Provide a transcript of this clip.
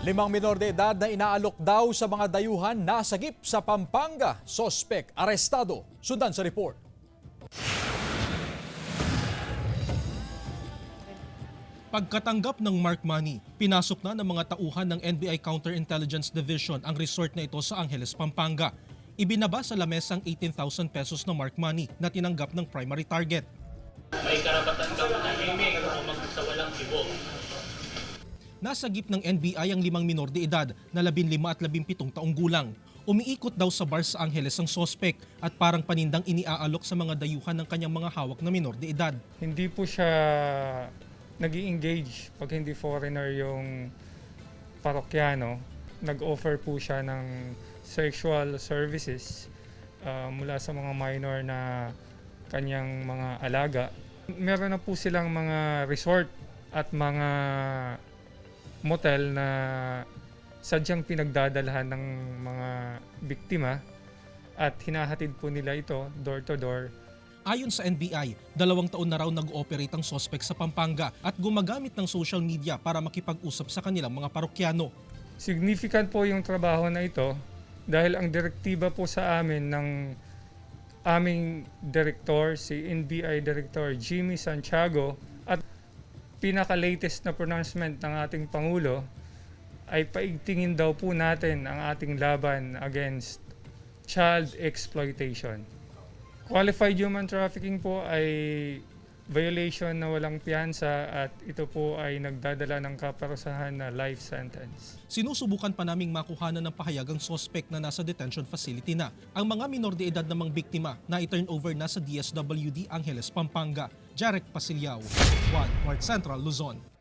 Limang minor de edad na inaalok daw sa mga dayuhan nasagip sa Pampanga. Sospek arestado. Sundan sa report. Pagkatanggap ng mark money, pinasok na ng mga tauhan ng NBI Counterintelligence Division ang resort na ito sa Angeles, Pampanga. Ibinaba sa lamesang 18,000 pesos na mark money na tinanggap ng primary target. May karapatan ka manahimik o magsawalang sibo. Nasagip ng NBI ang limang minor de edad na 15 at 17 taong gulang. Umiikot daw sa bar sa Angeles ang sospek at parang panindang iniaalok sa mga dayuhan ng kanyang mga hawak na minor de edad. Hindi po siya nag-engage pag hindi foreigner yung parokyano. Nag-offer po siya ng sexual services mula sa mga minor na kanyang mga alaga. Meron na po silang mga resort at mga motel na sadyang pinagdadalhan ng mga biktima at hinahatid po nila ito door to door. Ayon sa NBI, 2 taon na raw nag-ooperate ang sospek sa Pampanga at gumagamit ng social media para makipag-usap sa kanilang mga parokyano. Significant po yung trabaho na ito dahil ang direktiba po sa amin ng aming director, si NBI Director Jimmy Santiago, at pinaka-latest na pronouncement ng ating Pangulo ay paigtingin daw po natin ang ating laban against child exploitation. Qualified human trafficking po ay violation na walang piyansa at ito po ay nagdadala ng kaparusahan na life sentence. Sinusubukan pa naming makuhanan ng pahayag ang sospek na nasa detention facility na. Ang mga minor de edad namang biktima na i-turn over na sa DSWD Angeles, Pampanga. Jarek Pasilyao, 1 North Central, Luzon.